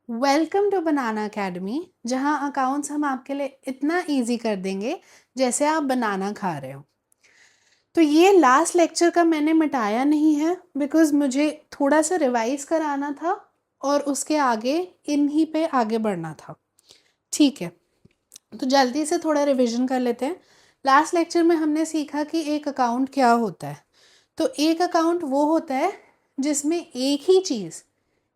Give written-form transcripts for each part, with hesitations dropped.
Welcome to banana academy, जहां accounts हम आपके लिए इतना इजी कर देंगे जैसे आप बनाना खा रहे हो। तो ये लास्ट लेक्चर का मैंने मिटाया नहीं है बिकॉज मुझे थोड़ा सा रिवाइज कराना था और उसके आगे इन्हीं पे आगे बढ़ना था। ठीक है, तो जल्दी से थोड़ा रिवीजन कर लेते हैं। लास्ट लेक्चर में हमने सीखा कि एक अकाउंट क्या होता है। तो एक अकाउंट वो होता है जिसमें एक ही चीज़,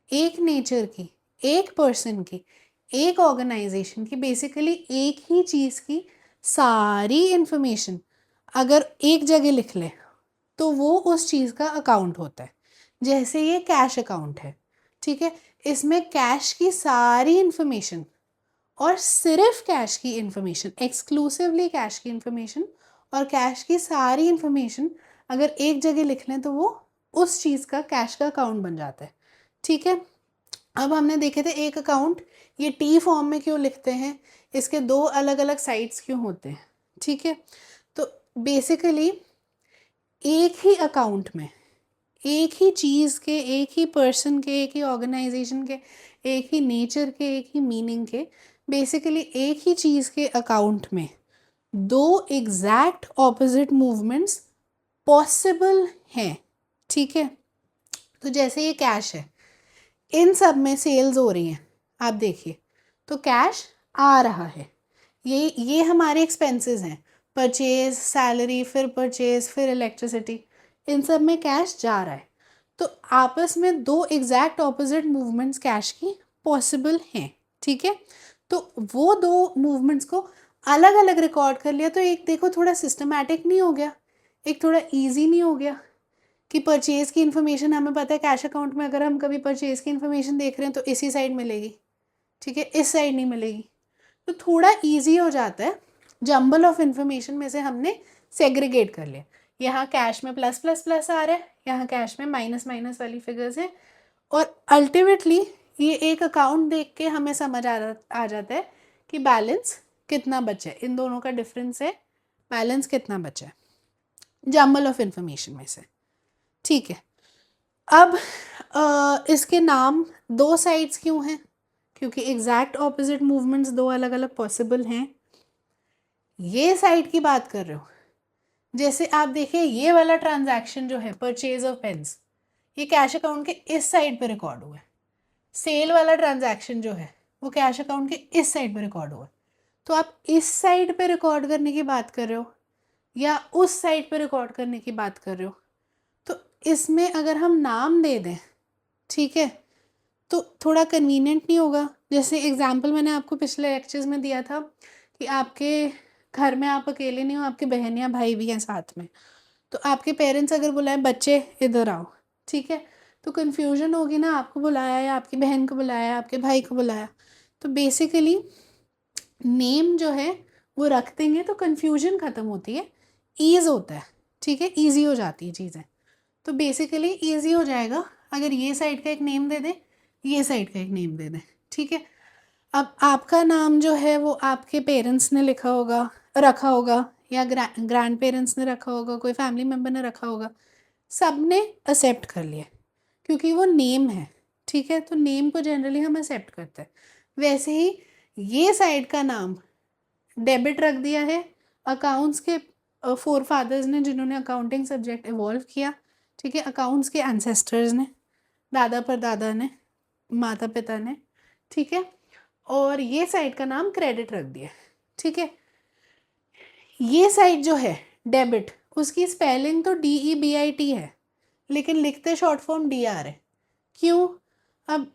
एक नेचर की, एक पर्सन की, एक ऑर्गेनाइजेशन की, बेसिकली एक ही चीज़ की सारी इंफॉर्मेशन अगर एक जगह लिख ले तो वो उस चीज़ का अकाउंट होता है। जैसे ये कैश अकाउंट है, ठीक है, इसमें कैश की सारी इंफॉर्मेशन और सिर्फ कैश की इंफॉर्मेशन, एक्सक्लूसिवली कैश की इंफॉर्मेशन और कैश की सारी इंफॉर्मेशन अगर एक जगह लिख लें तो वो उस चीज़ का कैश का अकाउंट बन जाता है। ठीक है, अब हमने देखे थे एक अकाउंट ये टी फॉर्म में क्यों लिखते हैं, इसके दो अलग अलग साइड्स क्यों होते हैं। ठीक है, तो बेसिकली एक ही अकाउंट में एक ही चीज़ के, एक ही पर्सन के, एक ही ऑर्गेनाइजेशन के, एक ही नेचर के, एक ही मीनिंग के, बेसिकली एक ही चीज़ के अकाउंट में दो एग्जैक्ट ऑपोजिट मूवमेंट्स पॉसिबल हैं। ठीक है, तो जैसे ये कैश है, इन सब में सेल्स हो रही हैं, आप देखिए, तो कैश आ रहा है, ये हमारे एक्सपेंसेस हैं, परचेज, सैलरी, फिर परचेज, फिर इलेक्ट्रिसिटी, इन सब में कैश जा रहा है। तो आपस में दो एग्जैक्ट ऑपोजिट मूवमेंट्स कैश की पॉसिबल हैं। ठीक है, तो वो दो मूवमेंट्स को अलग अलग रिकॉर्ड कर लिया तो एक देखो थोड़ा सिस्टमैटिक नहीं हो गया, एक थोड़ा इजी नहीं हो गया कि परचेज़ की इन्फॉर्मेशन हमें पता है कैश अकाउंट में अगर हम कभी परचेज़ की इन्फॉर्मेशन देख रहे हैं तो इसी साइड मिलेगी, ठीक है, इस साइड नहीं मिलेगी। तो थोड़ा इजी हो जाता है, जंबल ऑफ इन्फॉर्मेशन में से हमने सेग्रीगेट कर लिया। यहाँ कैश में प्लस प्लस प्लस आ रहा है, यहाँ कैश में माइनस माइनस वाली फिगर्स हैं, और अल्टीमेटली ये एक अकाउंट देख के हमें समझ आ जाता है कि बैलेंस कितना बचा है, इन दोनों का डिफरेंस है, बैलेंस कितना बचा है जंबल ऑफ इन्फॉर्मेशन में से। ठीक है, अब इसके नाम दो साइड्स क्यों हैं, क्योंकि एग्जैक्ट ऑपोजिट मूवमेंट्स दो अलग अलग पॉसिबल हैं। ये साइड की बात कर रहे हो, जैसे आप देखिए ये वाला ट्रांजैक्शन जो है परचेज ऑफ पेन्स, ये कैश अकाउंट के इस साइड पे रिकॉर्ड हुआ है। सेल वाला ट्रांजैक्शन जो है वो कैश अकाउंट के इस साइड पे रिकॉर्ड हुआ है। तो आप इस साइड पे रिकॉर्ड करने की बात कर रहे हो या उस साइड पे रिकॉर्ड करने की बात कर रहे हो, तो इसमें अगर हम नाम दे दें, ठीक है, तो थोड़ा कन्वीनियंट नहीं होगा। जैसे एग्जाम्पल मैंने आपको पिछले लेक्चर्स में दिया था कि आपके घर में आप अकेले नहीं हो, आपके बहन या भाई भी हैं साथ में, तो आपके पेरेंट्स अगर बुलाए बच्चे इधर आओ, ठीक है, तो कन्फ्यूजन होगी ना, आपको बुलाया या आपकी बहन को बुलाया, आपके भाई को बुलाया। तो बेसिकली नेम जो है वो रख देंगे तो कन्फ्यूजन ख़त्म होती है, ईज होता है, ठीक है, ईजी हो जाती है चीज़ें। तो बेसिकली ईजी हो जाएगा अगर ये साइड का एक नेम दे दें, ये साइड का एक नेम दे दें। ठीक है, अब आपका नाम जो है वो आपके पेरेंट्स ने लिखा होगा, रखा होगा, या ग्रैंड पेरेंट्स ने रखा होगा, कोई फैमिली मेम्बर ने रखा होगा, सब ने एक्सेप्ट कर लिया क्योंकि वो नेम है। ठीक है, तो नेम को जनरली हम एक्सेप्ट करते हैं। वैसे ही ये साइड का नाम डेबिट रख दिया है अकाउंट्स के फोर फादर्स ने, जिन्होंने अकाउंटिंग सब्जेक्ट इवॉल्व किया। ठीक है, अकाउंट्स के एंसेस्टर्स ने, दादा परदादा ने, माता पिता ने। ठीक है, और ये साइड का नाम क्रेडिट रख दिया। ठीक है, ये साइड जो है डेबिट, उसकी स्पेलिंग तो DEBIT है लेकिन लिखते शॉर्ट फॉर्म DR है। क्यों? अब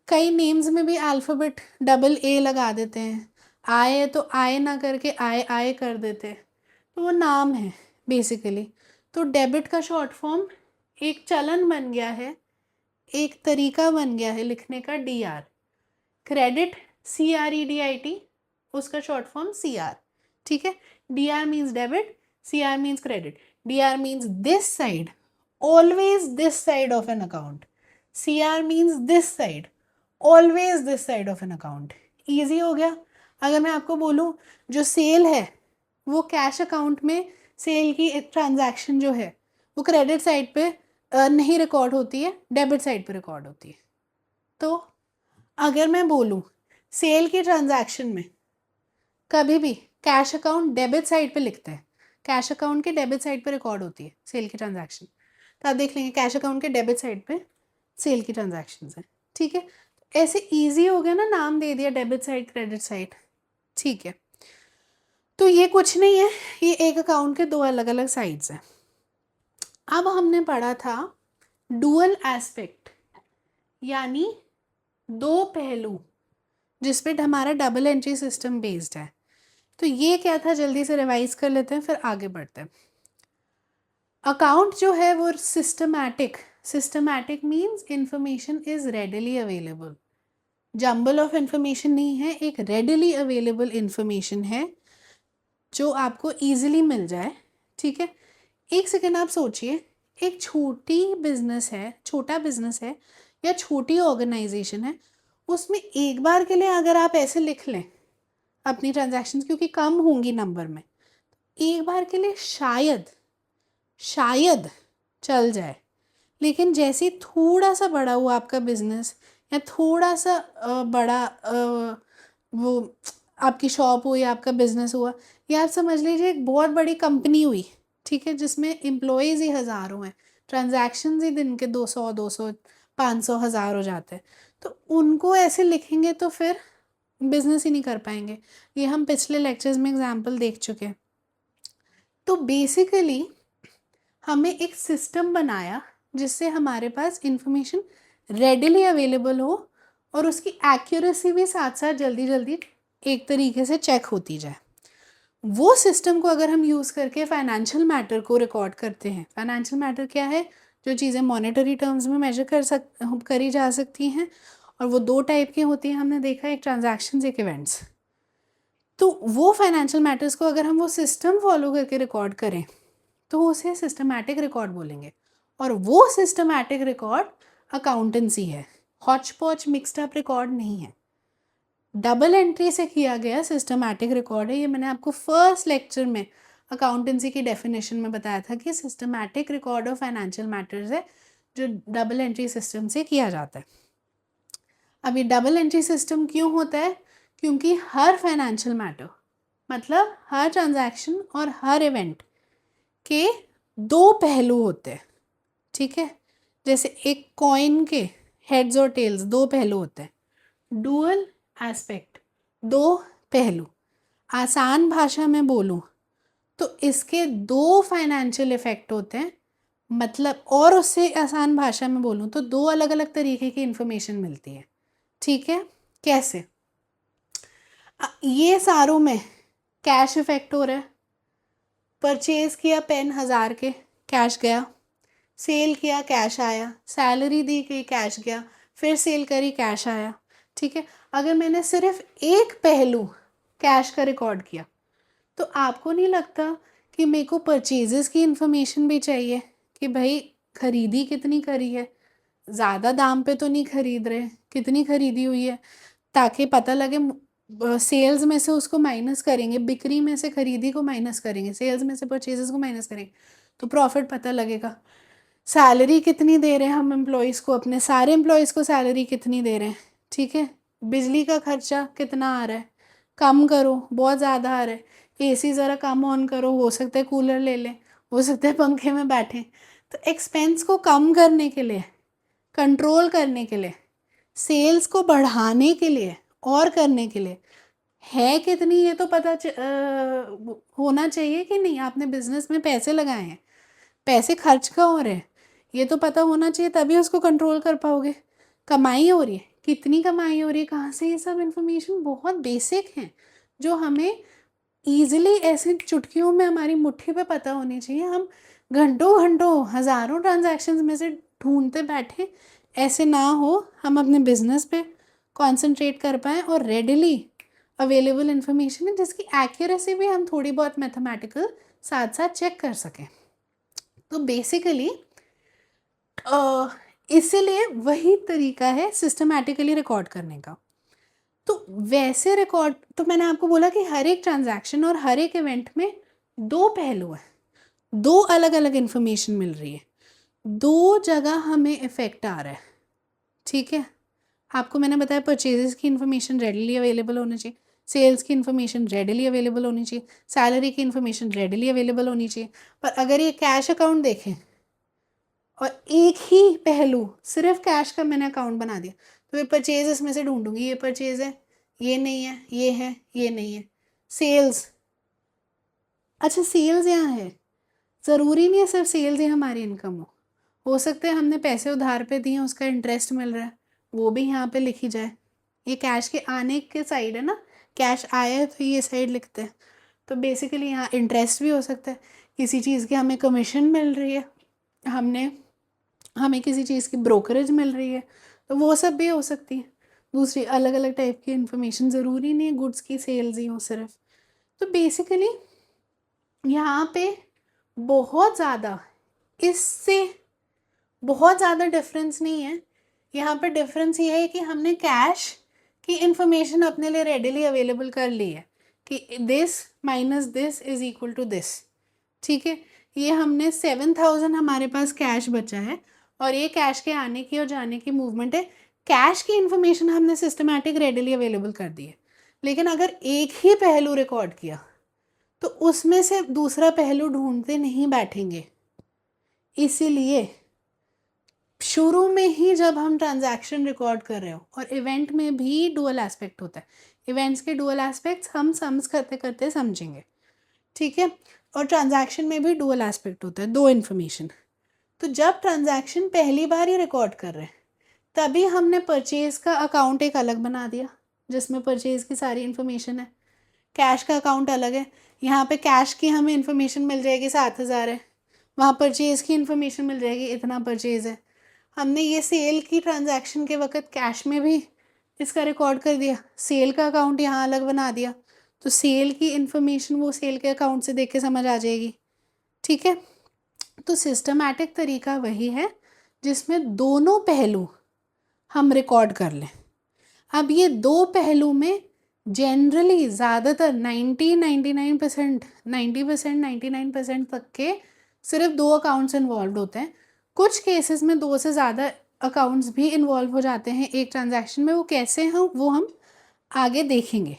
कई नेम्स में भी अल्फ़ाबेट AA लगा देते हैं, आय है तो आय ना करके आय कर देते हैं, तो वो नाम है बेसिकली। तो डेबिट का शॉर्ट फॉर्म एक चलन बन गया है, एक तरीका बन गया है लिखने का DR। क्रेडिट CREDIT, उसका शॉर्ट फॉर्म CR। ठीक है, DR means debit, CR means credit. DR means this side, always this side of an account. CR means this side, always this side of an account. Easy हो गया। अगर मैं आपको बोलूँ जो सेल है वो कैश अकाउंट में, सेल की ट्रांजैक्शन जो है वो क्रेडिट साइड पे नहीं रिकॉर्ड होती है, डेबिट साइड पे रिकॉर्ड होती है। तो अगर मैं बोलूँ सेल की ट्रांजैक्शन में कभी भी कैश अकाउंट डेबिट साइड पे लिखते हैं, कैश अकाउंट के डेबिट साइड पे रिकॉर्ड होती है सेल की ट्रांजैक्शन, तो आप देख लेंगे कैश अकाउंट के डेबिट साइड पे सेल की ट्रांजैक्शन है, ठीक है। ऐसे इजी हो गया ना, नाम दे दिया डेबिट साइड क्रेडिट साइड, ठीक है। तो ये कुछ नहीं है, ये एक अकाउंट के दो अलग अलग साइड्स हैं। अब हमने पढ़ा था डुअल एस्पेक्ट, यानी दो पहलू, जिस पे हमारा डबल एंट्री सिस्टम बेस्ड है। तो ये क्या था, जल्दी से रिवाइज कर लेते हैं फिर आगे बढ़ते हैं। अकाउंट जो है वो systematic means information is readily available, jumble of information नहीं है, एक रेडिली अवेलेबल इंफॉर्मेशन है जो आपको ईजिली मिल जाए, ठीक है। एक सेकेंड आप सोचिए, एक छोटा बिजनेस है या छोटी ऑर्गेनाइजेशन है, उसमें एक बार के लिए अगर आप ऐसे लिख लें अपनी ट्रांजैक्शंस, क्योंकि कम होंगी नंबर में, एक बार के लिए शायद चल जाए। लेकिन जैसे थोड़ा सा बड़ा हुआ आपका बिजनेस, या थोड़ा सा बड़ा वो आपकी शॉप हुई, आपका बिजनेस हुआ, या आप समझ लीजिए एक बहुत बड़ी कंपनी हुई, ठीक है, जिसमें एम्प्लॉयज़ ही हज़ारों हैं, ट्रांजैक्शंस ही दिन के 200 500 हज़ार हो जाते हैं, तो उनको ऐसे लिखेंगे तो फिर बिजनेस ही नहीं कर पाएंगे। ये हम पिछले लेक्चर्स में एग्जाम्पल देख चुके हैं। तो बेसिकली हमें एक सिस्टम बनाया जिससे हमारे पास इंफॉर्मेशन रेडिली अवेलेबल हो और उसकी एक्यूरेसी भी साथ साथ जल्दी जल्दी एक तरीके से चेक होती जाए। वो सिस्टम को अगर हम यूज़ करके फाइनेंशियल मैटर को रिकॉर्ड करते हैं, फाइनेंशियल मैटर क्या है, जो चीज़ें मॉनेटरी टर्म्स में मेजर करी जा सकती हैं, और वो दो टाइप की होती हैं हमने देखा, एक ट्रांजैक्शंस एक इवेंट्स। तो वो फाइनेंशियल मैटर्स को अगर हम वो सिस्टम फॉलो करके रिकॉर्ड करें तो उसे सिस्टमैटिक रिकॉर्ड बोलेंगे, और वो सिस्टमैटिक रिकॉर्ड अकाउंटेंसी है, हॉच पॉच मिक्सड अप रिकॉर्ड नहीं है, डबल एंट्री से किया गया सिस्टमैटिक रिकॉर्ड है। ये मैंने आपको फर्स्ट लेक्चर में अकाउंटेंसी की डेफिनेशन में बताया था कि systematic record of financial matters है जो डबल एंट्री सिस्टम से किया जाता है। अब ये डबल एंट्री सिस्टम क्यों होता है, क्योंकि हर फाइनेंशियल मैटर, मतलब हर ट्रांजैक्शन और हर इवेंट के दो पहलू होते हैं, ठीक है। जैसे एक कॉइन के हेड्स और टेल्स दो पहलू होते हैं, डुअल एस्पेक्ट, दो पहलू। आसान भाषा में बोलूं तो इसके दो फाइनेंशियल इफेक्ट होते हैं, मतलब, और उससे आसान भाषा में बोलूं तो दो अलग अलग तरीके की इंफॉर्मेशन मिलती है, ठीक है। कैसे, ये सारों में कैश इफेक्ट हो रहा है, परचेज किया पेन 1000 के, कैश गया, सेल किया कैश आया, सैलरी दी गई कैश गया, फिर सेल करी कैश आया, ठीक है। अगर मैंने सिर्फ एक पहलू कैश का रिकॉर्ड किया तो आपको नहीं लगता कि मेरे को परचेजेस की इंफॉर्मेशन भी चाहिए, कि भाई खरीदी कितनी करी है, ज़्यादा दाम पे तो नहीं खरीद रहे, कितनी खरीदी हुई है, ताकि पता लगे। सेल्स में से उसको माइनस करेंगे, बिक्री में से खरीदी को माइनस करेंगे, सेल्स में से परचेजेस को माइनस करेंगे तो प्रॉफिट पता लगेगा। सैलरी कितनी दे रहे हैं हम एम्प्लॉयज़ को, अपने सारे एम्प्लॉयज़ को सैलरी कितनी दे रहे हैं, ठीक है। बिजली का खर्चा कितना आ रहा है, कम करो, बहुत ज़्यादा आ रहा है, एसी ज़रा कम ऑन करो, हो सकता है कूलर ले लें, हो सकता है पंखे में बैठें। तो एक्सपेंस को कम करने के लिए, कंट्रोल करने के लिए, सेल्स को बढ़ाने के लिए और करने के लिए है कितनी, ये तो पता होना चाहिए कि नहीं। आपने बिजनेस में पैसे लगाए हैं, पैसे खर्च का हो रहे हैं, ये तो पता होना चाहिए, तभी उसको कंट्रोल कर पाओगे। कमाई हो रही है, कितनी कमाई हो रही है, कहाँ से, ये सब इन्फॉर्मेशन बहुत बेसिक हैं जो हमें ईजिली ऐसे चुटकियों में हमारी मुट्ठी पे पता होनी चाहिए। हम घंटों घंटों हज़ारों ट्रांजैक्शंस में से ढूंढते बैठे, ऐसे ना हो, हम अपने बिजनेस पे कंसंट्रेट कर पाएँ और रेडिली अवेलेबल इन्फॉर्मेशन है जिसकी एक्यूरेसी भी हम थोड़ी बहुत मैथमेटिकल साथ साथ चेक कर सकें। तो बेसिकली इसीलिए वही तरीका है सिस्टमैटिकली रिकॉर्ड करने का। तो वैसे रिकॉर्ड, तो मैंने आपको बोला कि हर एक ट्रांजैक्शन और हर एक इवेंट में दो पहलू हैं, दो अलग अलग इन्फॉर्मेशन मिल रही है, दो जगह हमें इफेक्ट आ रहा है, ठीक है। आपको मैंने बताया परचेजेस की इन्फॉर्मेशन रेडिली अवेलेबल होनी चाहिए, सेल्स की इन्फॉर्मेशन रेडिली अवेलेबल होनी चाहिए, सैलरी की इन्फॉर्मेशन रेडिली अवेलेबल होनी चाहिए। पर अगर ये कैश अकाउंट देखें और एक ही पहलू सिर्फ कैश का मैंने अकाउंट बना दिया, तो ये परचेज इसमें से ढूंढूंगी, ये परचेज है, ये नहीं है, ये है, ये नहीं है। सेल्स, अच्छा सेल्स यहाँ है, ज़रूरी नहीं है सिर्फ सेल्स ही हमारी इनकम हो सकता है हमने पैसे उधार पे दिए, उसका इंटरेस्ट मिल रहा है, वो भी यहाँ पे लिखी जाए। ये कैश के आने के साइड है ना, कैश आया है तो ये साइड लिखते हैं। तो बेसिकली यहाँ इंटरेस्ट भी हो सकता है, किसी चीज़ की हमें कमीशन मिल रही है, हमें किसी चीज़ की ब्रोकरेज मिल रही है, तो वो सब भी हो सकती है। दूसरी अलग अलग टाइप की इन्फॉर्मेशन, ज़रूरी नहीं है गुड्स की सेल्स ही हो सिर्फ। तो बेसिकली यहाँ पे बहुत ज़्यादा, इससे बहुत ज़्यादा डिफरेंस नहीं है। यहाँ पर डिफरेंस ये है कि हमने कैश की इंफॉर्मेशन अपने लिए रेडिली अवेलेबल कर ली है कि this minus this is equal to this. ठीक है, ये हमने 7,000 हमारे पास कैश बचा है और ये कैश के आने की और जाने की मूवमेंट है। कैश की इंफॉर्मेशन हमने सिस्टमैटिक रेडिली अवेलेबल कर दी है, लेकिन अगर एक ही पहलू रिकॉर्ड किया तो उसमें से दूसरा पहलू ढूंढते नहीं बैठेंगे। इसीलिए शुरू में ही जब हम ट्रांजैक्शन रिकॉर्ड कर रहे हो, और इवेंट में भी डुअल एस्पेक्ट होता है, इवेंट्स के डुअल एस्पेक्ट्स हम सम्स करते करते समझेंगे, ठीक है। और ट्रांजैक्शन में भी डुअल एस्पेक्ट होता है, दो इन्फॉर्मेशन। तो जब ट्रांजैक्शन पहली बार ही रिकॉर्ड कर रहे हैं, तभी हमने परचेज का अकाउंट एक अलग बना दिया जिसमें परचेज की सारी इन्फॉर्मेशन है। कैश का अकाउंट अलग है, यहाँ पे कैश की हमें इन्फॉर्मेशन मिल जाएगी 7,000 है, वहाँ परचेज की इन्फॉर्मेशन मिल जाएगी इतना परचेज है। हमने ये सेल की ट्रांजैक्शन के वक्त कैश में भी इसका रिकॉर्ड कर दिया, सेल का अकाउंट यहाँ अलग बना दिया, तो सेल की इन्फॉर्मेशन वो सेल के अकाउंट से देख के समझ आ जाएगी, ठीक है। तो सिस्टमैटिक तरीका वही है जिसमें दोनों पहलू हम रिकॉर्ड कर लें। अब ये दो पहलू में जनरली ज़्यादातर 99% 99% तक के सिर्फ दो अकाउंट्स इन्वॉल्व होते हैं। कुछ केसेस में दो से ज़्यादा अकाउंट्स भी इन्वॉल्व हो जाते हैं एक ट्रांजैक्शन में, वो कैसे हैं वो हम आगे देखेंगे।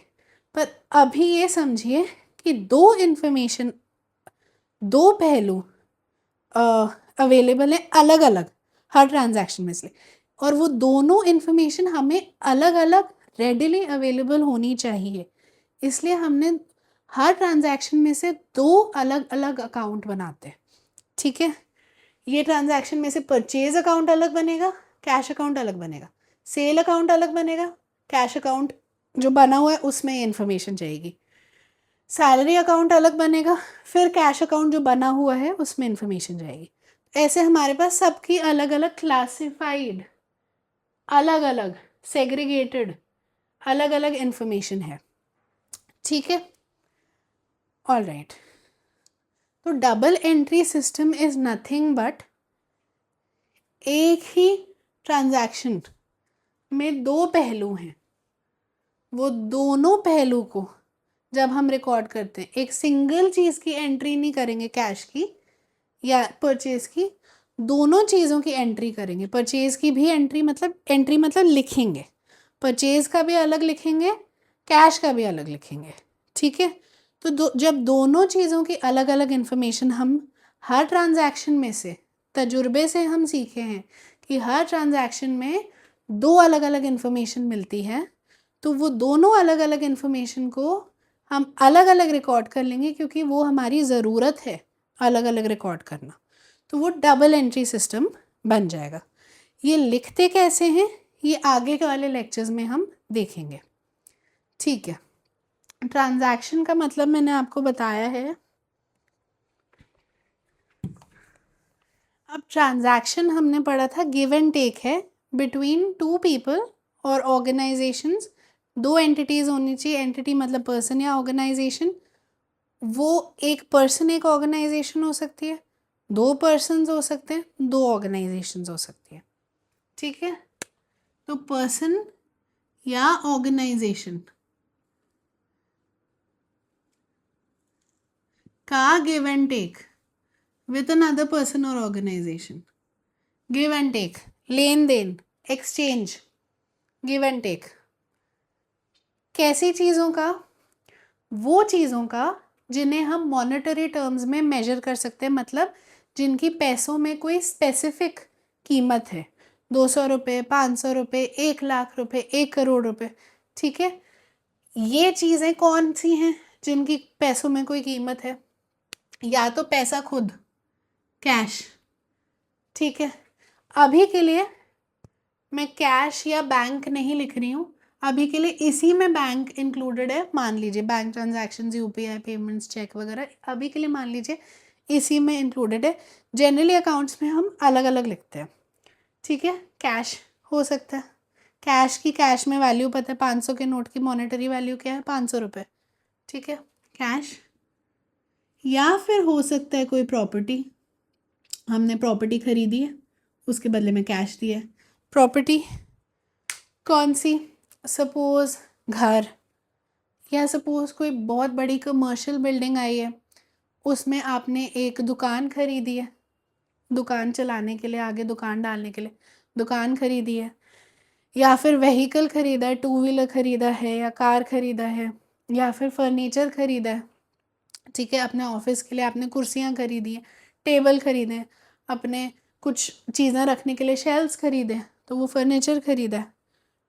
पर अभी ये समझिए कि दो इन्फॉर्मेशन, दो पहलू अवेलेबल हैं अलग अलग हर ट्रांजैक्शन में से, और वो दोनों इन्फॉर्मेशन हमें अलग अलग रेडिली अवेलेबल होनी चाहिए। इसलिए हमने हर ट्रांजैक्शन में से दो अलग अलग अकाउंट बनाते हैं, ठीक है। ये ट्रांजैक्शन में से परचेज अकाउंट अलग बनेगा, कैश अकाउंट अलग बनेगा, सेल अकाउंट अलग बनेगा, कैश अकाउंट जो बना हुआ है उसमें ये इन्फॉर्मेशन चाहिए, सैलरी अकाउंट अलग बनेगा, फिर कैश अकाउंट जो बना हुआ है उसमें इन्फॉर्मेशन जाएगी। ऐसे हमारे पास सबकी अलग अलग क्लासिफाइड, अलग अलग सेग्रीगेटेड, अलग अलग इन्फॉर्मेशन है, ठीक है। ऑल राइट, तो double entry system is nothing but एक ही ट्रांजैक्शन में दो पहलू हैं, वो दोनों पहलू को जब हम रिकॉर्ड करते हैं, एक सिंगल चीज़ की एंट्री नहीं करेंगे कैश की या परचेज की, दोनों चीज़ों की एंट्री करेंगे। परचेज की भी एंट्री मतलब लिखेंगे, परचेज का भी अलग लिखेंगे, कैश का भी अलग लिखेंगे, ठीक है। तो जब दोनों चीज़ों की अलग अलग इन्फॉर्मेशन हम हर ट्रांजैक्शन में से, तजुर्बे से हम सीखे हैं कि हर ट्रांजैक्शन में दो अलग अलग इन्फॉर्मेशन मिलती है, तो वो दोनों अलग अलग इन्फॉर्मेशन को हम अलग अलग रिकॉर्ड कर लेंगे क्योंकि वो हमारी ज़रूरत है अलग अलग रिकॉर्ड करना। तो वो डबल एंट्री सिस्टम बन जाएगा। ये लिखते कैसे हैं ये आगे के वाले लेक्चर्स में हम देखेंगे, ठीक है। ट्रांजैक्शन का मतलब मैंने आपको बताया है। अब ट्रांजैक्शन हमने पढ़ा था गिव एंड टेक है बिटवीन टू पीपल और ऑर्गेनाइजेशंस। दो एंटिटीज़ होनी चाहिए, एंटिटी मतलब पर्सन या ऑर्गेनाइजेशन। वो एक पर्सन एक ऑर्गेनाइजेशन हो सकती है, दो पर्सन्स हो सकते हैं, दो ऑर्गेनाइजेशंस हो सकती है, ठीक है। तो पर्सन या ऑर्गेनाइजेशन का give and take with another person और ऑर्गेनाइजेशन, गिव एंड टेक, लेन देन, एक्सचेंज गिव एंड टेक। कैसी चीज़ों का? वो चीज़ों का जिन्हें हम मॉनेटरी टर्म्स में मेजर कर सकते हैं, मतलब जिनकी पैसों में कोई स्पेसिफिक कीमत है, 200 रुपये, 500 रुपये, 1 लाख रुपये, 1 करोड़ रुपये। ठीक है, ये चीज़ें कौन सी हैं जिनकी पैसों में कोई कीमत है? या तो पैसा खुद, कैश। ठीक है, अभी के लिए मैं कैश या बैंक नहीं लिख रही हूँ, अभी के लिए इसी में बैंक इंक्लूडेड है। मान लीजिए bank transactions, UPI payments, cheque वगैरह, अभी के लिए मान लीजिए इसी में इंक्लूडेड है। जनरली अकाउंट्स में हम अलग अलग लिखते हैं। ठीक है, कैश हो सकता है, कैश की, कैश में वैल्यू पता है, 500 के नोट की मॉनेटरी वैल्यू क्या है? 500 रुपये। ठीक है, कैश। या फिर हो सकता है कोई प्रॉपर्टी, हमने प्रॉपर्टी खरीदी है, उसके बदले में कैश दिया है। प्रॉपर्टी कौन सी? सपोज़ घर, या सपोज़ कोई बहुत बड़ी कमर्शियल बिल्डिंग आई है, उसमें आपने एक दुकान खरीदी है, दुकान चलाने के लिए, आगे दुकान डालने के लिए दुकान खरीदी है। या फिर व्हीकल खरीदा है, 2 व्हीलर खरीदा है, या कार खरीदा है, या फिर फर्नीचर खरीदा है। ठीक है, अपने ऑफिस के लिए आपने कुर्सियाँ खरीदी हैं, टेबल खरीदे हैं, अपने कुछ चीज़ें रखने के लिए शेल्व्स खरीदे, तो वो फर्नीचर खरीदा है।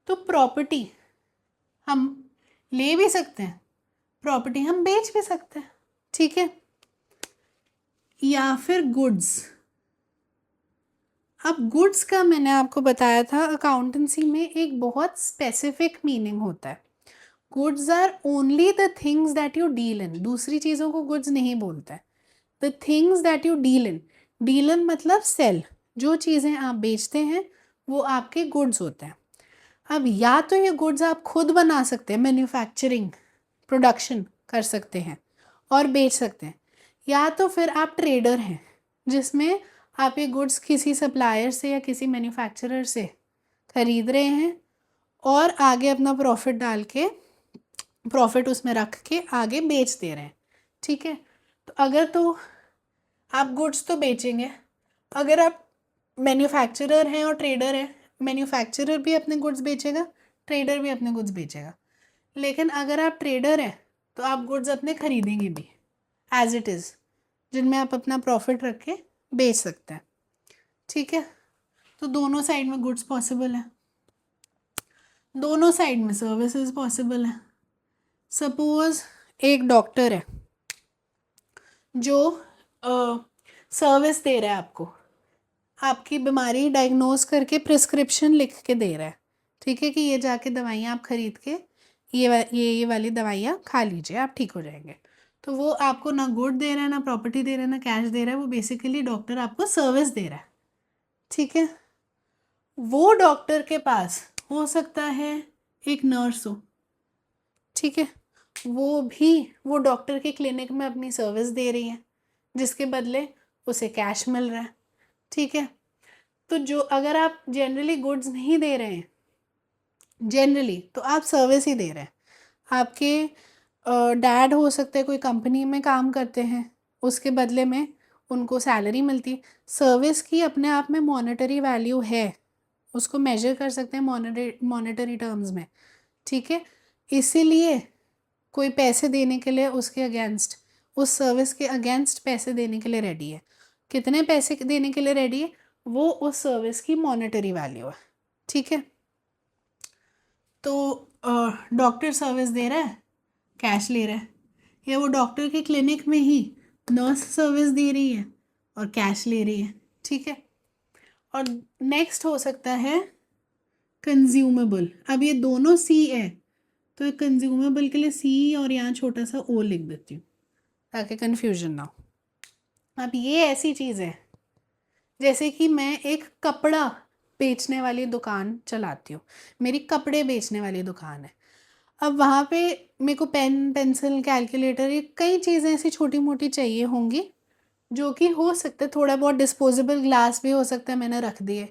तो प्रॉपर्टी हम ले भी सकते हैं, प्रॉपर्टी हम बेच भी सकते हैं। ठीक है, या फिर गुड्स। अब गुड्स का मैंने आपको बताया था अकाउंटेंसी में एक बहुत स्पेसिफिक मीनिंग होता है। Goods are only the things that you deal in, दूसरी चीज़ों को गुड्स नहीं बोलता है। The things that you deal in, deal in मतलब सेल, जो चीज़ें आप बेचते हैं वो आपके गुड्स होते हैं। अब या तो ये गुड्स आप खुद बना सकते हैं, मैन्युफैक्चरिंग, प्रोडक्शन कर सकते हैं और बेच सकते हैं, या तो फिर आप ट्रेडर हैं, जिसमें आप ये गुड्स किसी सप्लायर से या किसी मैन्युफैक्चरर से खरीद रहे हैं और आगे अपना प्रॉफिट डाल के, प्रॉफिट उसमें रख के आगे बेच दे रहे हैं। ठीक है, तो अगर तो आप गुड्स तो बेचेंगे, अगर आप मैन्युफैक्चरर हैं और ट्रेडर हैं, मैन्युफैक्चरर भी अपने गुड्स बेचेगा, ट्रेडर भी अपने गुड्स बेचेगा। लेकिन अगर आप ट्रेडर हैं तो आप गुड्स अपने खरीदेंगे भी एज इट इज़, जिनमें आप अपना प्रॉफिट रख के बेच सकते हैं। ठीक है, तो दोनों साइड में गुड्स पॉसिबल है, दोनों साइड में सर्विसेज पॉसिबल है। सपोज एक डॉक्टर है जो सर्विस दे रहा है आपको, आपकी बीमारी डायग्नोज करके प्रिस्क्रिप्शन लिख के दे रहा है। ठीक है, कि ये जाके दवाइयाँ आप खरीद के ये वाली दवाइयाँ खा लीजिए, आप ठीक हो जाएंगे। तो वो आपको ना गुड दे रहा है, ना प्रॉपर्टी दे रहा है, ना कैश दे रहा है, वो बेसिकली डॉक्टर आपको सर्विस दे रहा है। ठीक है, वो डॉक्टर के पास हो सकता है एक नर्स हो। ठीक है, वो डॉक्टर के क्लिनिक में अपनी सर्विस दे रही है, जिसके बदले उसे कैश मिल रहा है। ठीक है, तो जो अगर आप जनरली गुड्स नहीं दे रहे हैं, जनरली तो आप सर्विस ही दे रहे हैं। आपके डैड हो सकते हैं कोई कंपनी में काम करते हैं, उसके बदले में उनको सैलरी मिलती। सर्विस की अपने आप में मॉनेटरी वैल्यू है, उसको मेजर कर सकते हैं मॉनेटरी टर्म्स में। ठीक है, इसीलिए कोई पैसे देने के लिए उसके अगेंस्ट, उस सर्विस के अगेंस्ट पैसे देने के लिए रेडी है। कितने पैसे देने के लिए रेडी है, वो उस सर्विस की मॉनेटरी वैल्यू है। ठीक है, तो डॉक्टर सर्विस दे रहा है, कैश ले रहा है, या वो डॉक्टर के क्लिनिक में ही नर्स सर्विस दे रही है और कैश ले रही है। ठीक है, और नेक्स्ट हो सकता है कंज्यूमेबल। अब ये दोनों सी है, तो कंज्यूमेबल के लिए सी और यहाँ छोटा सा ओ लिख देती हूँ ताकि कन्फ्यूजन ना हो। अब ये ऐसी चीज़ है जैसे कि मैं एक कपड़ा बेचने वाली दुकान चलाती हूँ, मेरी कपड़े बेचने वाली दुकान है। अब वहाँ पे मेरे को पेन, पेंसिल, कैलकुलेटर, ये कई चीज़ें ऐसी छोटी मोटी चाहिए होंगी, जो कि हो सकता है थोड़ा बहुत डिस्पोजेबल ग्लास भी हो सकता है मैंने रख दिए,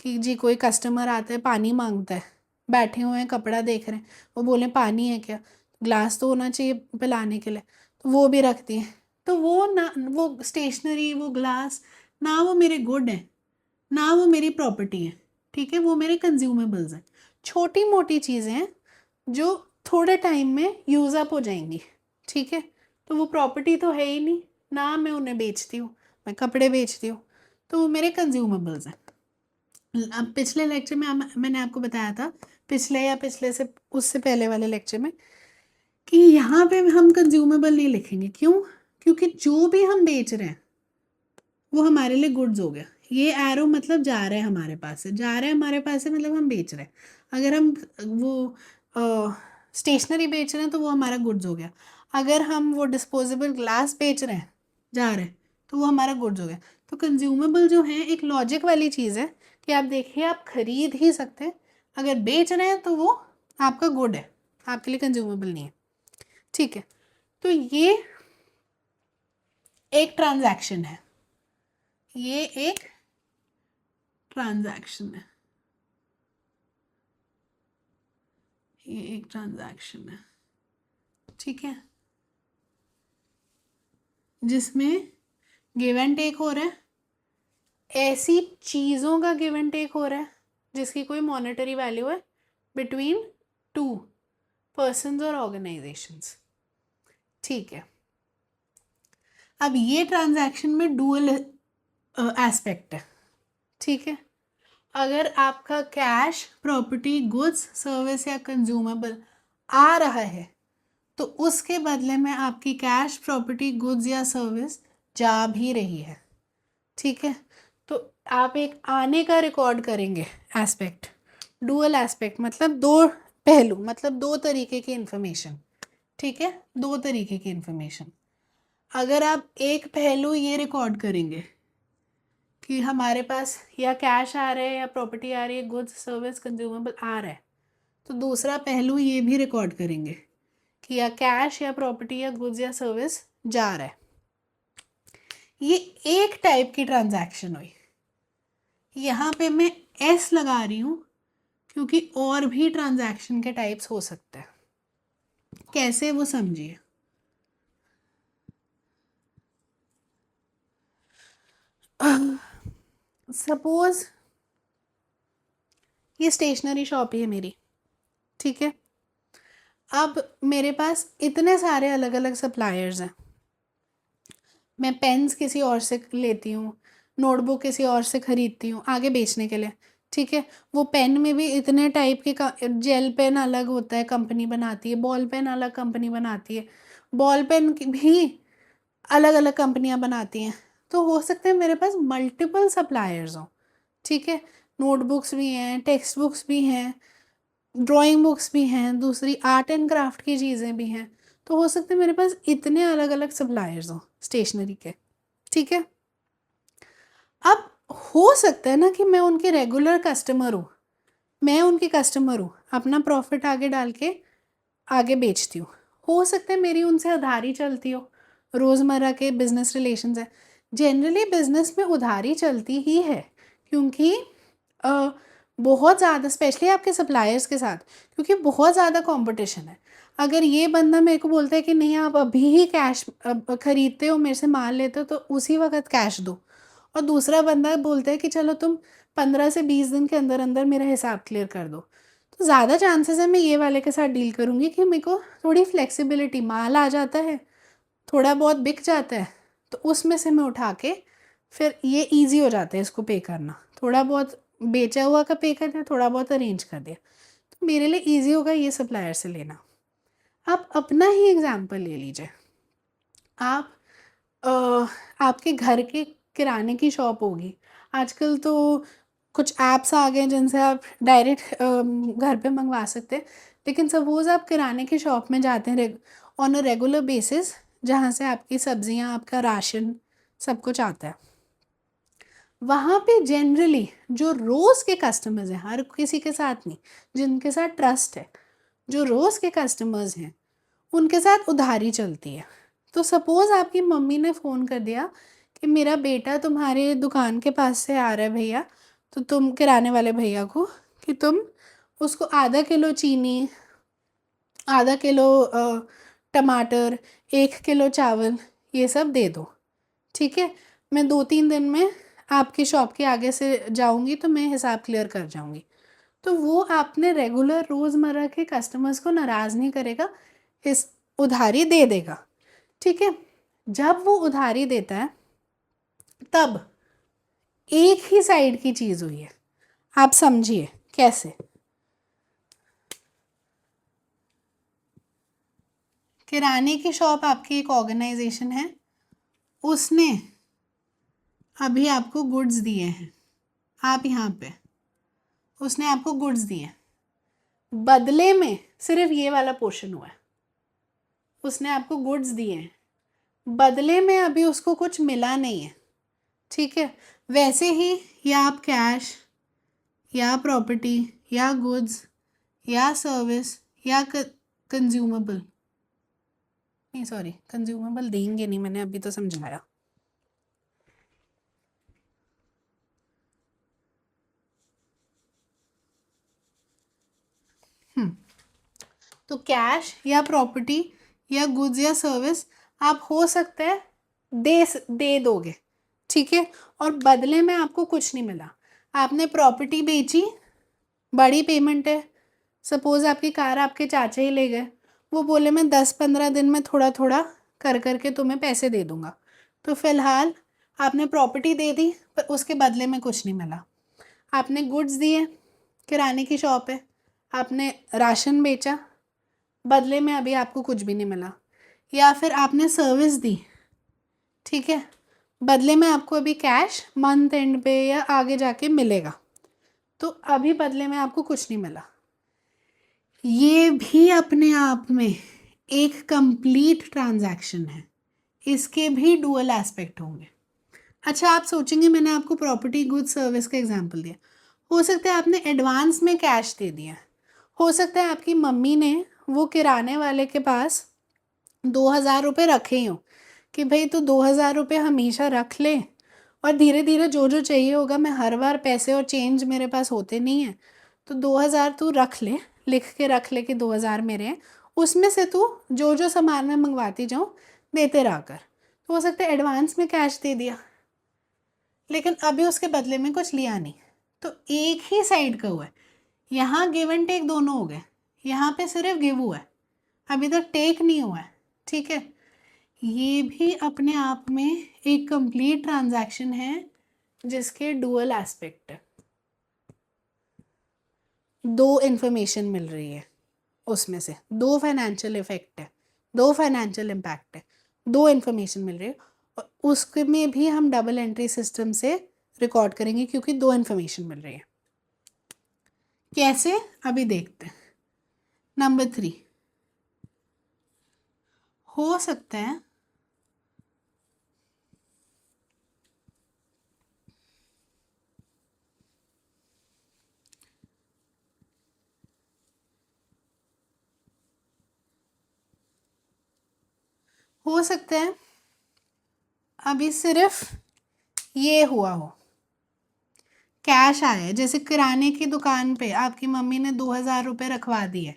कि जी कोई कस्टमर आता है पानी मांगता है, बैठे हुए हैं कपड़ा देख रहे हैं, वो बोले पानी है क्या, ग्लास तो होना चाहिए पिलाने के लिए, तो वो भी रख दिए। तो वो ना, वो स्टेशनरी, वो ग्लास ना वो मेरे गुड है, ना वो मेरी प्रॉपर्टी है। ठीक है, वो मेरे कंज्यूमेबल्स हैं। छोटी मोटी चीज़ें हैं जो थोड़े टाइम में यूज़ अप हो जाएंगी, ठीक है। तो वो प्रॉपर्टी तो है ही नहीं, ना मैं उन्हें बेचती हूँ, मैं कपड़े बेचती हूँ, तो वो मेरे कंज्यूमेबल्स हैं। अब पिछले लेक्चर में मैंने आपको बताया था, पिछले या पिछले से उससे पहले वाले लेक्चर में, कि यहाँ पे हम कंज्यूमेबल नहीं लिखेंगे। क्यों? क्योंकि जो भी हम बेच रहे हैं वो हमारे लिए गुड्स हो गया। ये एरो मतलब जा रहा है हमारे पास से, जा रहा है हमारे पास से मतलब हम बेच रहे हैं। अगर हम वो स्टेशनरी बेच रहे हैं तो वो हमारा गुड्स हो गया। अगर हम वो डिस्पोजेबल ग्लास बेच रहे हैं, जा रहे हैं, तो वो हमारा गुड्स हो गया। तो कंज्यूमेबल जो है एक लॉजिक वाली चीज़ है कि आप देखिए आप खरीद ही सकते हैं, अगर बेच रहे हैं तो वो आपका गुड है, आपके लिए कंज्यूमेबल नहीं है, ठीक है। तो ये एक ट्रांजैक्शन है, ये एक ट्रांजैक्शन है, ये एक ट्रांजैक्शन है, ठीक है, जिसमें गिव एंड टेक हो रहा है। ऐसी चीज़ों का गिव एंड टेक हो रहा है जिसकी कोई मॉनेटरी वैल्यू है बिटवीन टू पर्सन्स और ऑर्गेनाइजेशंस, ठीक है। अब ये ट्रांजैक्शन में डुअल एस्पेक्ट है, ठीक है। अगर आपका कैश, प्रॉपर्टी, गुड्स, सर्विस या कंज्यूमेबल आ रहा है तो उसके बदले में आपकी कैश, प्रॉपर्टी, गुड्स या सर्विस जा भी रही है, ठीक है। तो आप एक आने का रिकॉर्ड करेंगे एस्पेक्ट, डुअल एस्पेक्ट मतलब दो पहलू, मतलब दो तरीके की इंफॉर्मेशन, ठीक है, दो तरीके की इंफॉर्मेशन। अगर आप एक पहलू ये रिकॉर्ड करेंगे कि हमारे पास या कैश आ रहा है या प्रॉपर्टी आ रही है, गुड्स, सर्विस, कंज्यूमेबल आ रहा है, तो दूसरा पहलू ये भी रिकॉर्ड करेंगे कि या कैश या प्रॉपर्टी या गुड्स या सर्विस जा रहा है। ये एक टाइप की ट्रांजैक्शन हुई। यहाँ पे मैं एस लगा रही हूँ क्योंकि और भी ट्रांजैक्शन के टाइप्स हो सकते हैं। कैसे, वो समझिए। सपोज ये स्टेशनरी शॉप ही है मेरी, ठीक है। अब मेरे पास इतने सारे अलग अलग सप्लायर्स हैं, मैं पेन्स किसी और से लेती हूँ, नोटबुक किसी और से ख़रीदती हूँ आगे बेचने के लिए, ठीक है। वो पेन में भी इतने टाइप के, जेल पेन अलग होता है, कंपनी बनाती है, बॉल पेन अलग कंपनी बनाती है, बॉल पेन भी अलग अलग कंपनियाँ बनाती हैं। तो हो सकता है मेरे पास मल्टीपल सप्लायर्स हों, ठीक है। नोटबुक्स भी हैं, टेक्स्ट बुक्स भी हैं, ड्राइंग बुक्स भी हैं, दूसरी आर्ट एंड क्राफ्ट की चीज़ें भी हैं। तो हो सकता है मेरे पास इतने अलग अलग सप्लायर्स हों स्टेशनरी के, ठीक है। अब हो सकता है ना कि मैं उनकी रेगुलर कस्टमर हूँ, मैं उनकी कस्टमर हूँ, अपना प्रॉफिट आगे डाल के आगे बेचती हूँ। हो सकता है मेरी उनसे उधारी चलती हो, रोज़मर्रा के बिजनेस रिलेशंस है। जनरली बिजनेस में उधारी चलती ही है क्योंकि बहुत ज़्यादा, स्पेशली आपके सप्लायर्स के साथ, क्योंकि बहुत ज़्यादा कंपटीशन है। अगर ये बंदा मेरे को बोलता है कि नहीं आप अभी ही कैश ख़रीदते हो, मेरे से माल लेते हो तो उसी वक्त कैश दो, और दूसरा बंदा बोलता है कि चलो तुम 15 से 20 दिन के अंदर अंदर मेरा हिसाब क्लियर कर दो, तो ज़्यादा चांसेस है मैं ये वाले के साथ डील करूँगी कि मेरे को थोड़ी फ्लेक्सिबिलिटी, माल आ जाता है, थोड़ा बहुत बिक जाता है, तो उसमें से मैं उठा के फिर ये इजी हो जाता है इसको पे करना, थोड़ा बहुत बेचा हुआ का पे कर दिया, थोड़ा बहुत अरेंज कर दिया, तो मेरे लिए इजी होगा ये सप्लायर से लेना। आप अपना ही एग्जाम्पल ले लीजिए। आप आपके घर के किराने की शॉप होगी, आजकल तो कुछ ऐप्स आ गए जिनसे आप डायरेक्ट घर पे मंगवा सकते हैं, लेकिन सपोज़ आप किराने की शॉप में जाते हैं ऑन अ रेगुलर बेसिस, जहाँ से आपकी सब्जियाँ, आपका राशन सब कुछ आता है। वहाँ पे जनरली जो रोज़ के कस्टमर्स हैं, हर किसी के साथ नहीं, जिनके साथ ट्रस्ट है, जो रोज़ के कस्टमर्स हैं उनके साथ उधारी चलती है। तो सपोज़ आपकी मम्मी ने फ़ोन कर दिया कि मेरा बेटा तुम्हारे दुकान के पास से आ रहा है भैया, तो तुम किराने वाले भैया को, कि तुम उसको आधा किलो चीनी, आधा किलो टमाटर, 1 किलो चावल, ये सब दे दो, ठीक है। मैं 2-3 दिन में आपकी शॉप के आगे से जाऊंगी तो मैं हिसाब क्लियर कर जाऊंगी। तो वो आपने रेगुलर रोज़मर्रा के कस्टमर्स को नाराज़ नहीं करेगा, इस उधारी दे देगा, ठीक है। जब वो उधारी देता है तब एक ही साइड की चीज़ हुई है, आप समझिए कैसे। किराने की शॉप आपकी एक ऑर्गेनाइजेशन है, उसने अभी आपको गुड्स दिए हैं, आप यहाँ पे, उसने आपको गुड्स दिए, बदले में सिर्फ ये वाला पोर्शन हुआ है, उसने आपको गुड्स दिए हैं, बदले में अभी उसको कुछ मिला नहीं है, ठीक है। वैसे ही या आप कैश या प्रॉपर्टी या गुड्स या सर्विस या कंज्यूमेबल, नहीं सॉरी कंज्यूमेबल देंगे नहीं, मैंने अभी तो समझाया। तो कैश या प्रॉपर्टी या गुड्स या सर्विस आप हो सकता है दे दोगे, ठीक है, और बदले में आपको कुछ नहीं मिला। आपने प्रॉपर्टी बेची, बड़ी पेमेंट है, सपोज आपकी कार आपके चाचा ही ले गए, वो बोले मैं 10-15 दिन में थोड़ा थोड़ा कर करके तुम्हें पैसे दे दूंगा, तो फिलहाल आपने प्रॉपर्टी दे दी पर उसके बदले में कुछ नहीं मिला। आपने गुड्स दिए, किराने की शॉप है, आपने राशन बेचा, बदले में अभी आपको कुछ भी नहीं मिला। या फिर आपने सर्विस दी, ठीक है, बदले में आपको अभी कैश मंथ एंड पे या आगे जाके मिलेगा, तो अभी बदले में आपको कुछ नहीं मिला। ये भी अपने आप में एक कंप्लीट ट्रांजैक्शन है, इसके भी डुअल एस्पेक्ट होंगे। अच्छा, आप सोचेंगे मैंने आपको प्रॉपर्टी गुड सर्विस का एग्जांपल दिया, हो सकता है आपने एडवांस में कैश दे दिया, हो सकता है आपकी मम्मी ने वो किराने वाले के पास 2,000 रुपये रखे ही हो कि भाई तू 2,000 रुपये हमेशा रख ले, और धीरे धीरे जो जो चाहिए होगा, मैं हर बार पैसे और चेंज मेरे पास होते नहीं है, तो 2,000 तू रख ले, लिख के रख ले कि 2,000 मेरे हैं, उसमें से तू जो जो सामान मैं मंगवाती जाऊँ देते रह कर। तो हो सकता है एडवांस में कैश दे दिया, लेकिन अभी उसके बदले में कुछ लिया नहीं, तो एक ही साइड का हुआ है। यहाँ गिव एंड टेक दोनों हो गए, यहाँ पे सिर्फ गिव हुआ है, अभी तक टेक नहीं हुआ है, ठीक है। ये भी अपने आप में एक कंप्लीट ट्रांजैक्शन है जिसके डुअल एस्पेक्ट है, दो इन्फॉर्मेशन मिल रही है, उसमें से दो फाइनेंशियल इफेक्ट है, दो फाइनेंशियल इम्पैक्ट है, दो इन्फॉर्मेशन मिल रही है, और उसके में भी हम डबल एंट्री सिस्टम से रिकॉर्ड करेंगे क्योंकि दो इन्फॉर्मेशन मिल रही है। कैसे, अभी देखते हैं। नंबर 3, हो सकता है अभी सिर्फ ये हुआ हो, कैश आया है, जैसे किराने की दुकान पे आपकी मम्मी ने 2,000 रुपये रखवा दिए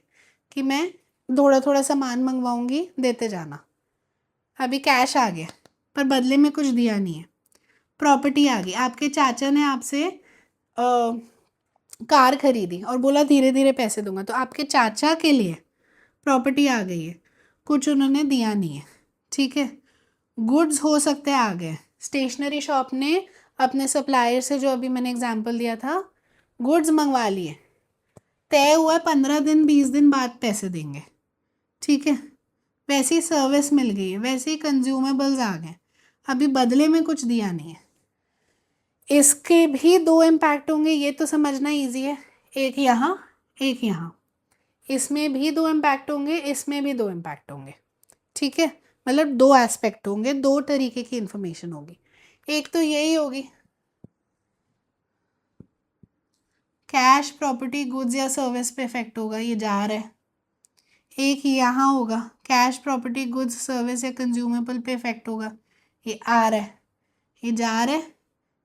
कि मैं थोड़ा थोड़ा सामान मंगवाऊंगी, देते जाना, अभी कैश आ गया पर बदले में कुछ दिया नहीं है। प्रॉपर्टी आ गई, आपके चाचा ने आपसे कार खरीदी और बोला धीरे धीरे पैसे दूंगा, तो आपके चाचा के लिए प्रॉपर्टी आ गई है, कुछ उन्होंने दिया नहीं है, ठीक है। गुड्स हो सकते हैं आ गए, स्टेशनरी शॉप ने अपने सप्लायर से, जो अभी मैंने एग्जांपल दिया था, गुड्स मंगवा लिए, तय हुआ 15 दिन 20 दिन बाद पैसे देंगे, ठीक है। वैसी सर्विस मिल गई है, वैसे ही कंज्यूमेबल्स आ गए, अभी बदले में कुछ दिया नहीं है। इसके भी दो इम्पैक्ट होंगे, ये तो समझना इजी है, एक यहाँ एक यहाँ, इसमें भी दो इम्पैक्ट होंगे, इसमें भी दो इम्पैक्ट होंगे, ठीक है। मतलब दो एस्पेक्ट होंगे, दो तरीके की इंफॉर्मेशन होगी। एक तो यही होगी कैश प्रॉपर्टी गुड्स या सर्विस पे इफेक्ट होगा, ये जा रहा है। एक यहाँ होगा कैश प्रॉपर्टी गुड्स सर्विस या कंज्यूमेबल पे इफेक्ट होगा, ये आ रहा है, ये जा रहा है,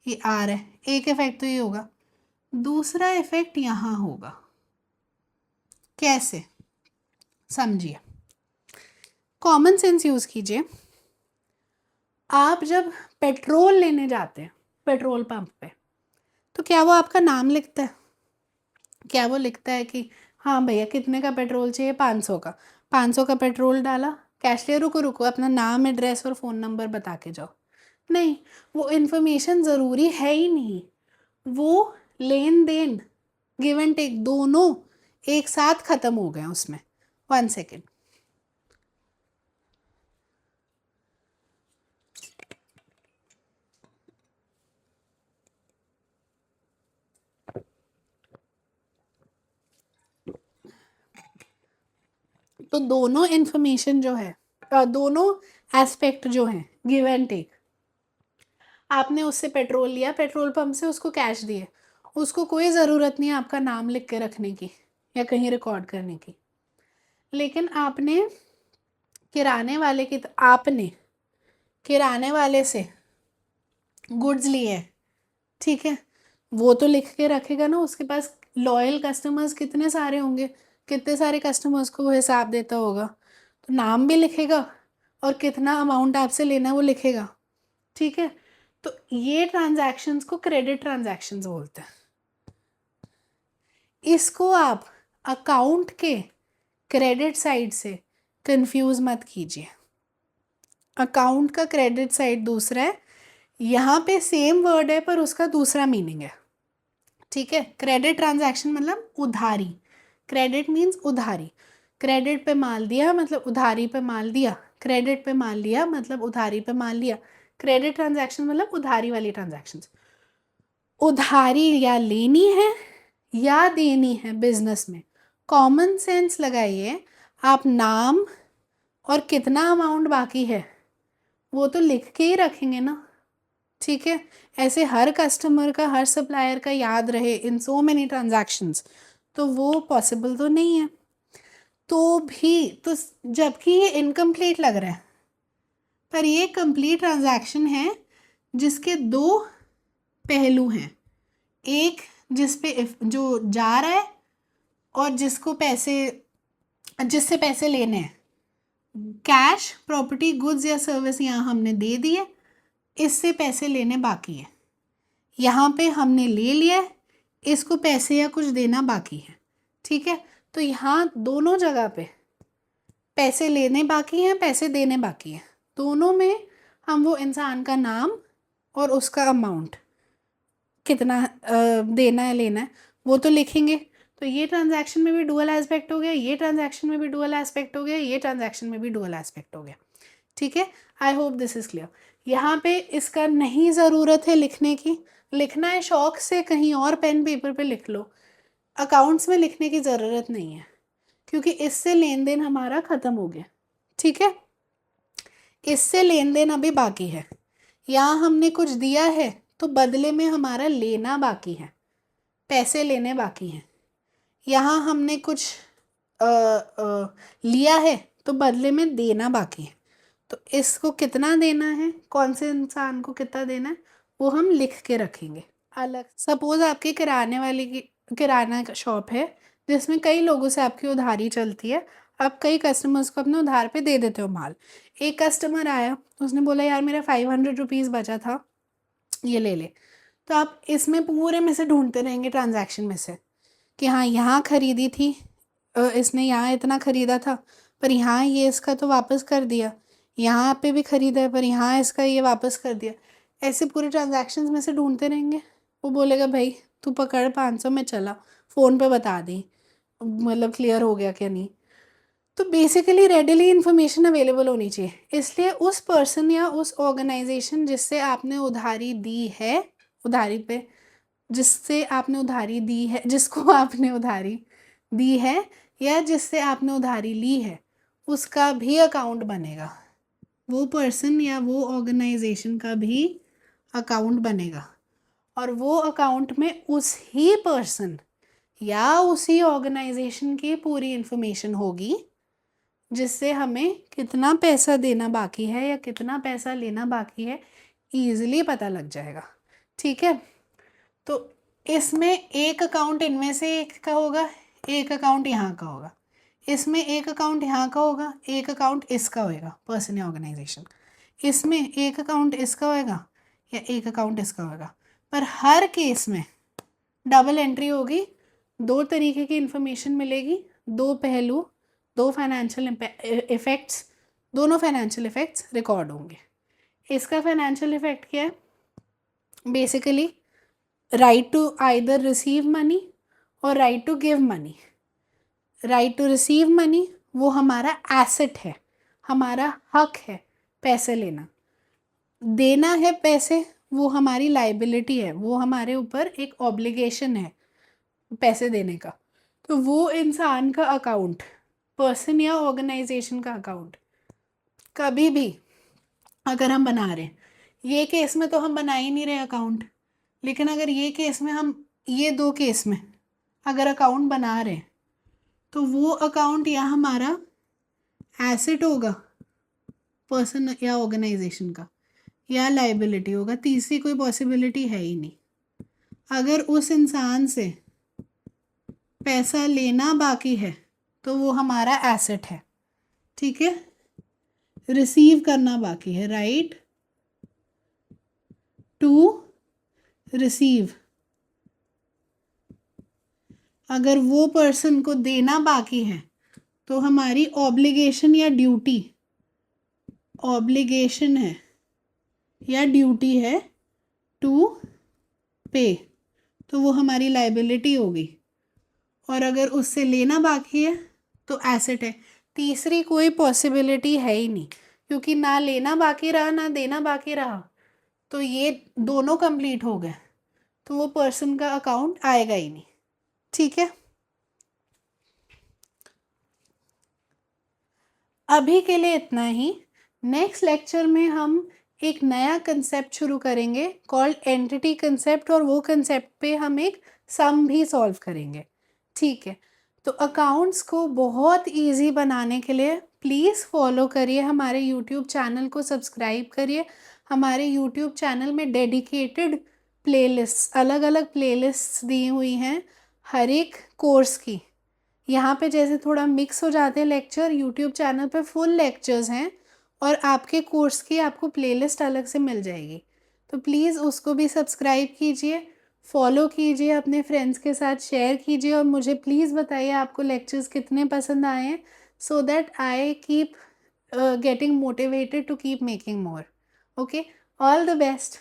ये आ रहा है, एक इफेक्ट तो ये होगा। दूसरा इफेक्ट यहाँ होगा, कैसे समझिए, कॉमन सेंस यूज कीजिए। आप जब पेट्रोल लेने जाते हैं पेट्रोल पंप पे, तो क्या वो आपका नाम लिखता है? क्या वो लिखता है कि हाँ भैया कितने का पेट्रोल चाहिए, 500 का, 500 का पेट्रोल डाला, कैशियर रुको रुको अपना नाम एड्रेस और फ़ोन नंबर बता के जाओ। नहीं, वो इन्फॉर्मेशन ज़रूरी है ही नहीं। वो लेन देन, गिव एंड टेक दोनों एक साथ ख़त्म हो गए उसमें। 1 सेकेंड। तो दोनों इन्फॉर्मेशन जो है, दोनों एस्पेक्ट जो हैं, गिव एंड टेक, आपने उससे पेट्रोल लिया, पेट्रोल पंप से उसको कैश दिए, उसको कोई ज़रूरत नहीं है आपका नाम लिख के रखने की या कहीं रिकॉर्ड करने की। लेकिन आपने आपने किराने वाले से गुड्स लिए हैं, ठीक है, वो तो लिख के रखेगा ना, उसके पास लॉयल कस्टमर्स कितने सारे होंगे, कितने सारे कस्टमर्स को वो हिसाब देता होगा, तो नाम भी लिखेगा और कितना अमाउंट आपसे लेना है वो लिखेगा, ठीक है। तो ये ट्रांजैक्शंस को क्रेडिट ट्रांजैक्शंस बोलते हैं। इसको आप अकाउंट के क्रेडिट साइड से कंफ्यूज मत कीजिए। अकाउंट का क्रेडिट साइड दूसरा है, यहाँ पे सेम वर्ड है पर उसका दूसरा मीनिंग है, ठीक है। क्रेडिट ट्रांजैक्शन मतलब उधारी, क्रेडिट मीन्स उधारी, क्रेडिट पे माल दिया मतलब उधारी पे माल दिया, क्रेडिट पे माल लिया मतलब उधारी पे माल लिया। क्रेडिट ट्रांजैक्शन मतलब उधारी वाली ट्रांजैक्शन। उधारी या लेनी है या देनी है बिजनेस में, कॉमन सेंस लगाइए, आप नाम और कितना अमाउंट बाकी है वो तो लिख के ही रखेंगे ना, ठीक है। ऐसे हर कस्टमर का, हर सप्लायर का याद रहे इन सो मेनी ट्रांजैक्शंस, तो वो पॉसिबल तो नहीं है। तो भी तो जबकि ये इनकम्प्लीट लग रहा है, पर ये कंप्लीट ट्रांजैक्शन है जिसके दो पहलू हैं, एक जिस पे जो जा रहा है और जिससे पैसे लेने हैं। कैश, प्रॉपर्टी, गुड्स या सर्विस यहाँ हमने दे दिए, इससे पैसे लेने बाकी है। यहाँ पे हमने ले लिया है, इसको पैसे या कुछ देना बाकी है, ठीक है। तो यहाँ दोनों जगह पे पैसे लेने बाकी हैं, पैसे देने बाकी हैं, दोनों में हम वो इंसान का नाम और उसका अमाउंट कितना देना है लेना है वो तो लिखेंगे। तो ये ट्रांजैक्शन में भी डुअल एस्पेक्ट हो गया, ये ट्रांजैक्शन में भी डुअल एस्पेक्ट हो गया, ये ट्रांजैक्शन में भी डुअल एस्पेक्ट हो गया, ठीक है। I hope this is clear. यहाँ पे इसका नहीं ज़रूरत है लिखने की, लिखना है शौक से कहीं और पेन पेपर पे लिख लो, अकाउंट्स में लिखने की ज़रूरत नहीं है क्योंकि इससे लेन देन हमारा ख़त्म हो गया, ठीक है। इससे लेन देन अभी बाकी है, यहाँ हमने कुछ दिया है तो बदले में हमारा लेना बाकी है, पैसे लेने बाकी हैं। यहाँ हमने कुछ लिया है तो बदले में देना बाकी है, तो इसको कितना देना है, कौन से इंसान को कितना देना है वो हम लिख के रखेंगे अलग। सपोज आपकी किराना शॉप है जिसमें कई लोगों से आपकी उधारी चलती है, आप कई कस्टमर्स को अपने उधार पे दे देते हो माल। एक कस्टमर आया, उसने बोला यार मेरा 500 रुपीज़ बचा था, ये ले ले। तो आप इसमें पूरे में से ढूंढते रहेंगे ट्रांजैक्शन में से कि हाँ यहाँ खरीदी थी, इसने यहाँ इतना ख़रीदा था पर यहाँ ये इसका तो वापस कर दिया, यहाँ पे भी ख़रीदा है पर यहाँ इसका ये वापस कर दिया। ऐसे पूरे ट्रांजैक्शंस में से ढूंढते रहेंगे। वो बोलेगा भाई तू पकड़ 500 में चला, फ़ोन पे बता दी मतलब क्लियर हो गया क्या नहीं। तो बेसिकली रेडिली इन्फॉर्मेशन अवेलेबल होनी चाहिए, इसलिए उस पर्सन या उस ऑर्गेनाइजेशन जिससे आपने उधारी दी है, उधारी पे जिससे आपने उधारी दी है, जिसको आपने उधारी दी है या जिससे आपने उधारी ली है, उसका भी अकाउंट बनेगा, वो पर्सन या वो ऑर्गेनाइजेशन का भी अकाउंट बनेगा। और वो अकाउंट में उस ही पर्सन या उसी ऑर्गेनाइजेशन की पूरी इन्फॉर्मेशन होगी जिससे हमें कितना पैसा देना बाकी है या कितना पैसा लेना बाकी है ईजिली पता लग जाएगा, ठीक है। तो इसमें एक अकाउंट इनमें से एक का होगा, एक अकाउंट यहाँ का होगा, इसमें एक अकाउंट यहाँ का होगा, एक अकाउंट इसका होएगा पर्सन या ऑर्गेनाइजेशन, इसमें एक अकाउंट इसका होएगा या एक अकाउंट इसका होएगा, पर हर केस में डबल एंट्री होगी दो तरीके की इन्फॉर्मेशन मिलेगी, दो पहलू, दो फाइनेंशियल इफ़ेक्ट्स, दोनों फाइनेंशियल इफ़ेक्ट्स रिकॉर्ड होंगे। इसका फाइनेंशियल इफ़ेक्ट क्या है? Basically right to either receive money और right to give money. Right to receive money वो हमारा एसेट है, हमारा हक है पैसे लेना। देना है पैसे वो हमारी लाइबिलिटी है, वो हमारे ऊपर एक ऑब्लिगेशन है पैसे देने का। तो वो इंसान का अकाउंट, पर्सन या ऑर्गेनाइजेशन का अकाउंट कभी भी अगर हम बना रहे हैं, ये केस में तो हम बना ही नहीं रहे अकाउंट, लेकिन अगर ये केस में हम, ये दो केस में अगर अकाउंट बना रहे हैं तो वो अकाउंट या हमारा एसेट होगा पर्सन या ऑर्गेनाइजेशन का, या लाइबिलिटी होगा। तीसरी कोई पॉसिबिलिटी है ही नहीं। अगर उस इंसान से पैसा लेना बाकी है तो वो हमारा एसेट है, ठीक है। रिसीव करना बाकी है, राइट टू रिसीव। अगर वो पर्सन को देना बाकी है तो हमारी ऑब्लिगेशन या ड्यूटी, ऑब्लिगेशन है या ड्यूटी है टू पे, तो वो हमारी लाइबिलिटी होगी। और अगर उससे लेना बाकी है तो एसेट है। तीसरी कोई पॉसिबिलिटी है ही नहीं, क्योंकि ना लेना बाकी रहा ना देना बाकी रहा, तो ये दोनों कंप्लीट हो गए, तो वो पर्सन का अकाउंट आएगा ही नहीं, ठीक है। अभी के लिए इतना ही। नेक्स्ट लेक्चर में हम एक नया कंसेप्ट शुरू करेंगे कॉल्ड एंटिटी कंसेप्ट, और वो कंसेप्ट पे हम एक सम भी सॉल्व करेंगे, ठीक है। तो अकाउंट्स को बहुत इजी बनाने के लिए प्लीज़ फॉलो करिए हमारे यूट्यूब चैनल को, सब्सक्राइब करिए। हमारे यूट्यूब चैनल में डेडिकेटेड प्लेलिस्ट, अलग अलग प्लेलिस्ट्स दी हुई हैं हर एक कोर्स की। यहाँ पे जैसे थोड़ा मिक्स हो जाते हैं लेक्चर, यूट्यूब चैनल पे फुल लेक्चर्स हैं और आपके कोर्स की आपको प्लेलिस्ट अलग से मिल जाएगी। तो प्लीज़ उसको भी सब्सक्राइब कीजिए, फॉलो कीजिए, अपने फ्रेंड्स के साथ शेयर कीजिए, और मुझे प्लीज़ बताइए आपको लेक्चर्स कितने पसंद आए हैं, so that I keep getting motivated to keep making more. Okay, all the best.